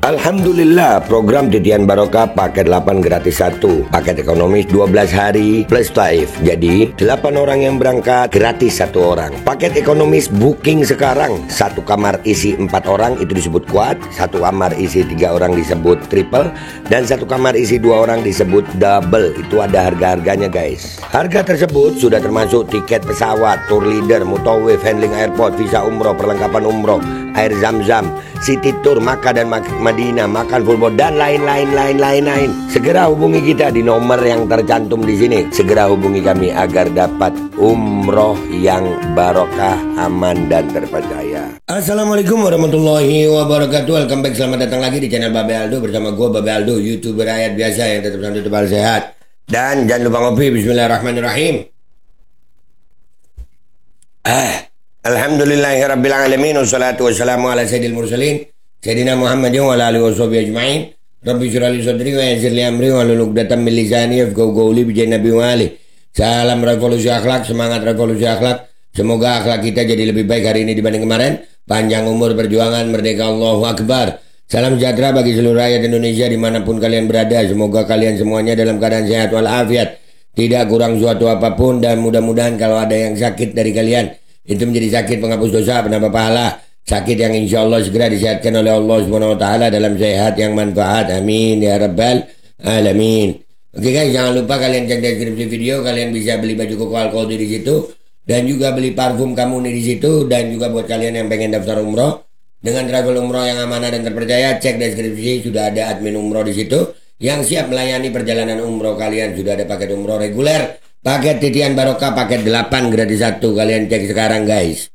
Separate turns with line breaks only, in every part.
Alhamdulillah, program Titian Barokah paket 8 gratis 1, paket ekonomis 12 hari plus taif. Jadi 8 orang yang berangkat gratis 1 orang. Paket ekonomis booking sekarang, 1 kamar isi 4 orang itu disebut quad, 1 kamar isi 3 orang disebut triple, dan 1 kamar isi 2 orang disebut double. Itu ada harga-harganya guys. Harga tersebut sudah termasuk tiket pesawat, tour leader, mutawif, handling airport, visa umroh, perlengkapan umroh, air zam-zam, city tour, Makkah dan Madinah, makan full board, dan lain-lain. Segera hubungi kita di nomor yang tercantum di sini. Segera hubungi kami agar dapat umroh yang barokah, aman dan terpercaya. Assalamualaikum warahmatullahi wabarakatuh. Welcome back, selamat datang lagi di channel Babe Aldo bersama gue Babe Aldo, YouTuber rakyat biasa yang tetap santai tetap sehat. Dan jangan lupa ngopi. Bismillahirrahmanirrahim. Alhamdulillahirabbil alamin, wassalatu wassalamu ala sayyidil mursalin sayyidina Muhammadin wa ala alihi washabihi ajmain. Rabbi shrah li sadri wa yassir li amri wa hlul 'uqdatam min lisani yafqahu qawli bi nabi wa ali. Salam revolusi akhlak, semangat revolusi akhlak. Semoga akhlak kita jadi lebih baik hari ini dibanding kemarin. Panjang umur, perjuangan, merdeka, Allahu Akbar. Salam sejahtera bagi seluruh rakyat Indonesia dimanapun kalian berada. Semoga kalian semuanya dalam keadaan sehat walafiat, tidak kurang suatu apapun, dan mudah-mudahan kalau ada yang sakit dari kalian, itu menjadi sakit penghapus dosa, penambah pahala, sakit yang insya Allah segera disehatkan oleh Allah Subhanahu Wa Taala dalam sehat yang manfaat. Amin ya rabbal alamin. Oke guys, jangan lupa kalian cek deskripsi video, kalian bisa beli baju koko alkohol di situ, dan juga beli parfum kamu nih di situ, dan juga buat kalian yang pengen daftar umroh dengan travel umroh yang amanah dan terpercaya, cek deskripsi, sudah ada admin umroh di situ yang siap melayani perjalanan umroh kalian. Sudah ada paket umroh reguler, paket Titian Barokah, paket 8 gratis 1. Kalian cek sekarang guys.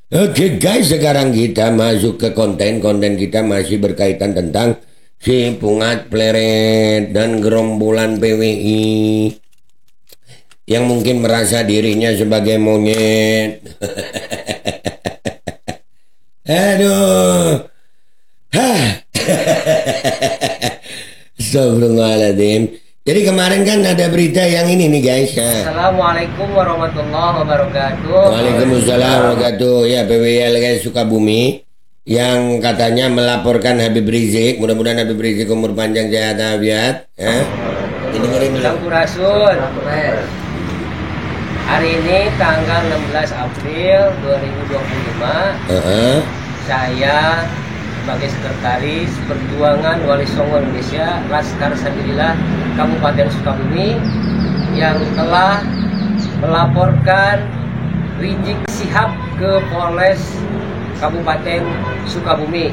Oke guys, sekarang kita masuk ke konten kita masih berkaitan tentang si Pungat Pleret dan gerombolan PWI yang mungkin merasa dirinya sebagai monyet. Aduh. Astagfirullahaladzim. Jadi kemarin kan ada berita yang ini nih guys.
Assalamualaikum warahmatullahi wabarakatuh.
Waalaikumsalam warahmatullahi wabarakatuh. Ya, PWL guys Sukabumi yang katanya melaporkan Habib Rizik. Mudah-mudahan Habib Rizik umur panjang sehat walafiat. Ini dengerin dulu.
Sampurasun. Hari ini tanggal 16 April 2025. Saya sebagai Sekretaris Perjuangan Wali Songo Indonesia Laskar Sabilillah Kabupaten Sukabumi yang telah melaporkan Rizik Syihab ke Polres Kabupaten Sukabumi.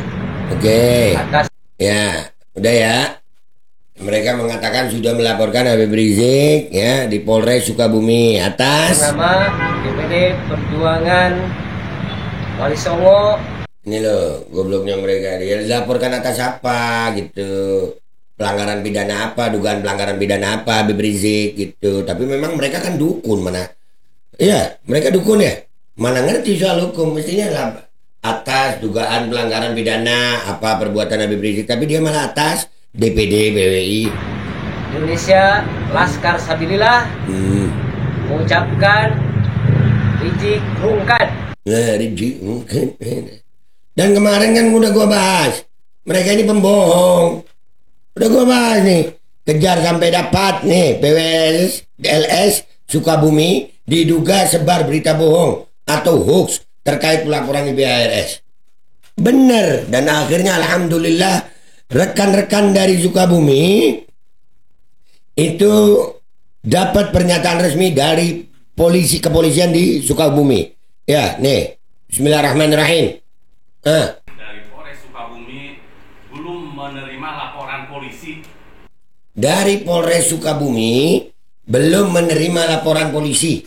Oke. Atas ya, udah ya. Mereka mengatakan sudah melaporkan Habib Rizik ya di Polres Sukabumi atas
nama DPD Perjuangan Wali Songo.
Ini loh gobloknya mereka. Dia dilaporkan atas apa gitu. Pelanggaran pidana apa, dugaan pelanggaran pidana apa Habib Rizik gitu. Tapi memang mereka kan dukun mana. Iya, mereka dukun ya. Mana ngerti soal hukum, mestinya lah atas dugaan pelanggaran pidana apa perbuatan Habib Rizik, tapi dia malah atas DPD PWI
Indonesia Laskar Sabilillah mengucapkan Rizik rungkat.
Nah, Rizik rungkat. Dan kemarin kan udah gua bahas, mereka ini pembohong. Udah gua bahas nih, kejar sampai dapat nih. PWLS Sukabumi diduga sebar berita bohong atau hoax terkait pelaporan IBARS. Bener, dan akhirnya alhamdulillah rekan-rekan dari Sukabumi itu dapat pernyataan resmi dari kepolisian di Sukabumi. Ya, nih, bismillahirrahmanirrahim.
Dari Polres Sukabumi belum menerima laporan polisi.
Dari Polres Sukabumi belum menerima laporan polisi.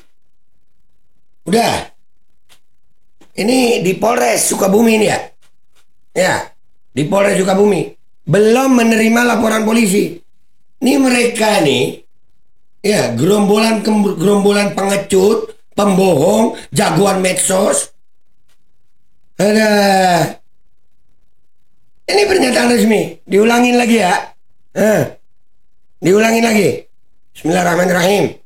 Udah. Ini di Polres Sukabumi ini ya. Ya, di Polres Sukabumi belum menerima laporan polisi. Ini mereka nih, ya gerombolan pengecut, pembohong, jagoan medsos. Ada. Ini pernyataan resmi. Diulangin lagi ya. Diulangin lagi. Bismillahirrahmanirrahim.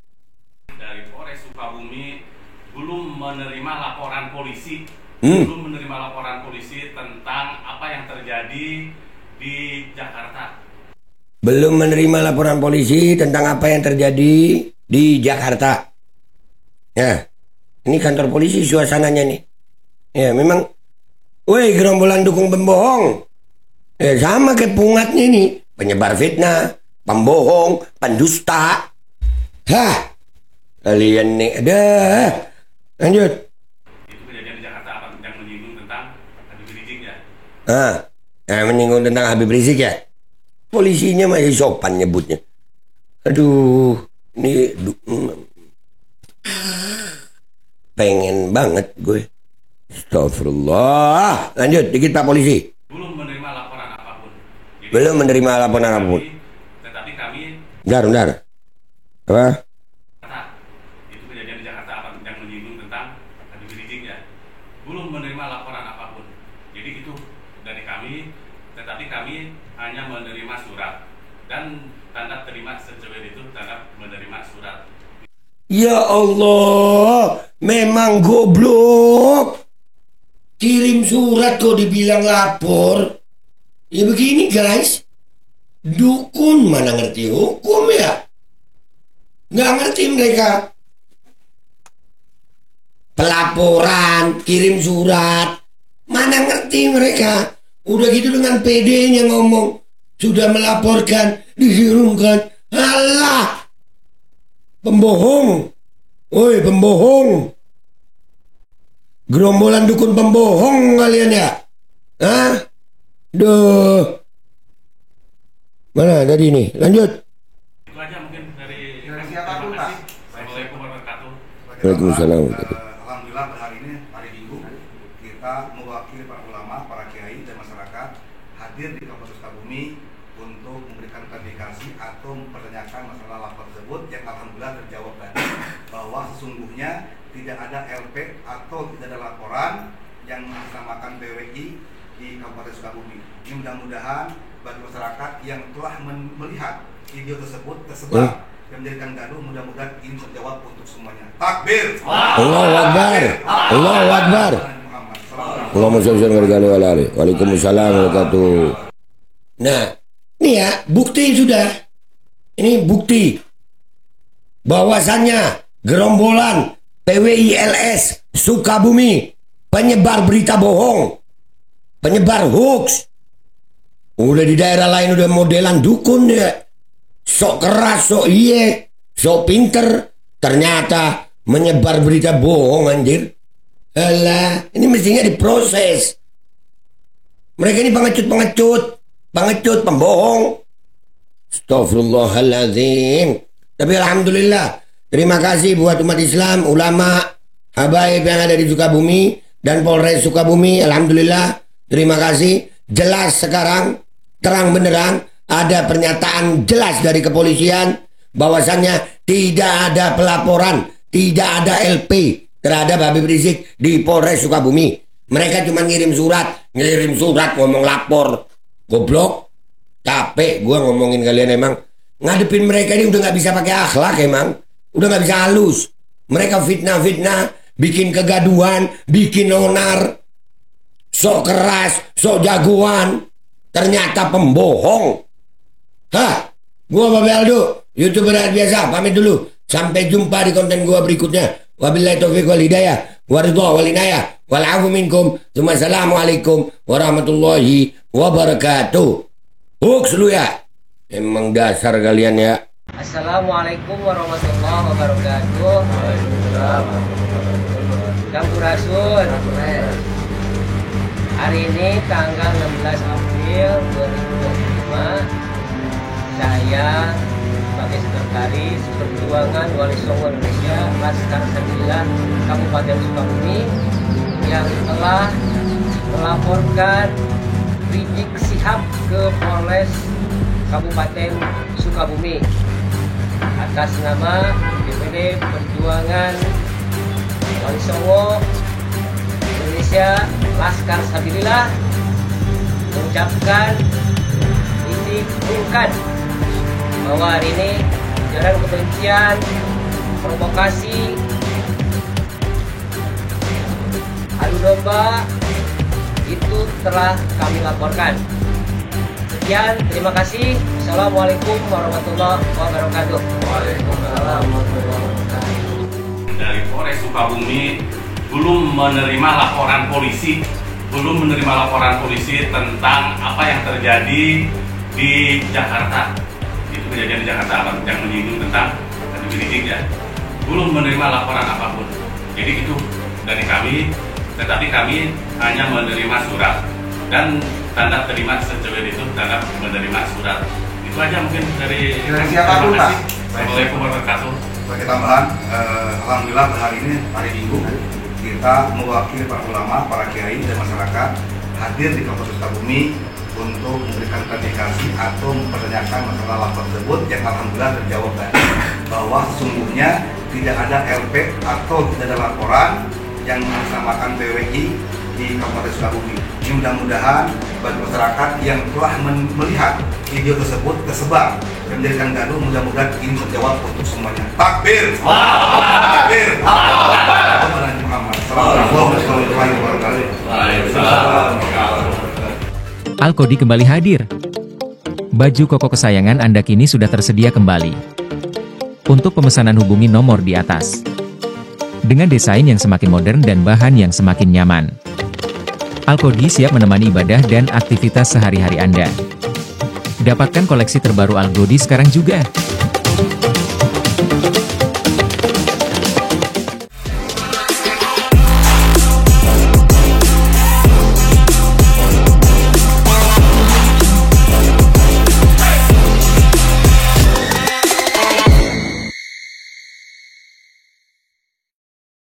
Dari Polres Sukabumi belum menerima laporan polisi.
Belum
menerima laporan polisi tentang apa yang terjadi di di Jakarta.
Belum menerima laporan polisi tentang apa yang terjadi di Jakarta. Ya, ini kantor polisi suasananya nih. Ya, memang, woi gerombolan dukung pembohong. Ya, sama kayak pungatnya nih. Penyebar fitnah, pembohong, pendusta. Hah, kalian nih, ada. Lanjut.
Itu kejadian di Jakarta apa yang menyinggung tentang Habib Rizik ya?
Menyinggung tentang Habib Rizik ya. Polisinya masih sopan nyebutnya. Aduh, ini pengen banget gue. Astagfirullah. Lanjut dikit Pak Polisi.
Belum menerima laporan apapun. Jadi,
Belum menerima laporan apapun.
Tetapi kami
Bentar. Apa?
itu kejadian di Jakarta apa yang menyinggung tentang Habib Rizik ya? Belum menerima laporan apapun. Jadi itu dari kami, tetapi kami hanya menerima surat dan tanda terima sejauh itu tanda menerima surat.
Ya Allah, memang goblok. Kirim surat kok dibilang lapor. Ya begini guys, dukun mana ngerti hukum ya? Nggak ngerti mereka. Pelaporan, kirim surat, mana ngerti mereka. Udah gitu dengan PD-nya ngomong, sudah melaporkan, dihirumkan. Alah, pembohong. Woi, pembohong. Gerombolan dukun pembohong kalian ya? Hah? Duh. Mana tadi nih? Lanjut.
Itu aja mungkin dari
siapapun, Pak.
Assalamualaikum warahmatullahi wabarakatuh.
Waalaikumsalam.
Alhamdulillah pada hari ini, hari Minggu, kita mewakili para ulama, para kiai dan masyarakat hadir di Kabupaten Sukabumi untuk memberikan klarifikasi atau mempertanyakan masalah lapor tersebut yang alhamdulillah terjawab tadi bahwa sesungguhnya tidak ada LP atau tidak ada laporan yang mengatasnamakan PWI di Kabupaten Sukabumi. Ini mudah-mudahan bagi masyarakat yang telah melihat video tersebut tersebar yang menjadikan gaduh, mudah-mudahan ini bisa terjawab untuk semuanya. Takbir!
Allahu Akbar. Allahu Akbar. Allahumma sholli ala ali. Waalaikumsalam wabarakatuh. Nah, ini ya bukti sudah. Ini bukti bahwasannya gerombolan PWILS Sukabumi penyebar berita bohong, penyebar hoax. Udah di daerah lain udah modelan dukun ya. Sok keras, sok iye, sok pinter. Ternyata menyebar berita bohong anjir. Alah, ini mestinya diproses. Mereka ini pengecut, pembohong. Astagfirullahaladzim. Tapi alhamdulillah, terima kasih buat umat Islam, ulama, habaib yang ada di Sukabumi dan Polres Sukabumi. Alhamdulillah, terima kasih. Jelas sekarang, terang benderang, ada pernyataan jelas dari kepolisian bahwasannya tidak ada pelaporan, tidak ada LP terhadap Habib Rizik di Polres Sukabumi. Mereka cuma ngirim surat ngomong lapor. Goblok. Capek gua ngomongin kalian emang. Ngadepin mereka ini udah gak bisa pakai akhlak emang. Udah gak bisa halus. Mereka fitnah, bikin kegaduhan, bikin onar. Sok keras, sok jagoan. Ternyata pembohong. Hah? Gua Babe Aldo, YouTuber rakyat biasa, pamit dulu. Sampai jumpa di konten gua berikutnya. Wabillahi taufiq wal hidayah, waridha wal inayah, wal afu minkum. Assalamualaikum warahmatullahi wabarakatuh. Hoax lu ya. Emang dasar kalian ya.
Assalamualaikum warahmatullahi wabarakatuh. Kang Rasul. Hari ini tanggal 16 April 2025, saya sebagai sekretaris Perjuangan Wali Songo Indonesia Laskar Sembilan Kabupaten Sukabumi yang telah melaporkan Rizik Syihab ke Polres Kabupaten Sukabumi atas nama DPD Perjuangan Wali Songo Indonesia Laskar Sabilillah mengucapkan diinginkan bahwa hari ini ujaran kebencian, provokasi, adu domba itu telah kami laporkan. Sekian, terima kasih. Assalamualaikum warahmatullahi wabarakatuh. Waalaikumsalam warahmatullahi wabarakatuh.
Dari Polres Sukabumi belum menerima laporan polisi tentang apa yang terjadi di Jakarta. Itu kejadian di Jakarta yang menyinggung tentang Habib Rizik ya. Belum menerima laporan apapun. Jadi itu dari kami, tetapi kami hanya menerima surat dan tanda terima sejauh itu, tanda menerima surat. Itu aja mungkin dari
siapapun, Pak.
Assalamualaikum warahmatullahi wabarakatuh.
Sebagai tambahan, alhamdulillah hari ini hari Minggu kita mewakili para ulama, para kiai dan masyarakat hadir di Kabupaten Sukabumi untuk memberikan klarifikasi atau mempertanyakan masalah lapor tersebut yang alhamdulillah terjawab tadi bahwa sesungguhnya tidak ada LP atau tidak ada laporan yang mengatasnamakan PWI di Kabupaten Sukabumi. Ini mudah-mudahan bagi masyarakat yang telah melihat video tersebut tersebar dan menjadikan gaduh, mudah-mudahan ini terjawab untuk semuanya. Takbir! Takbir! Muhammad. Assalamualaikum warahmatullahi wabarakatuh.
Al-Kodi kembali hadir. Baju koko kesayangan Anda kini sudah tersedia kembali. Untuk pemesanan hubungi nomor di atas. Dengan desain yang semakin modern dan bahan yang semakin nyaman. Al-Kodi siap menemani ibadah dan aktivitas sehari-hari Anda. Dapatkan koleksi terbaru Al-Kodi sekarang juga.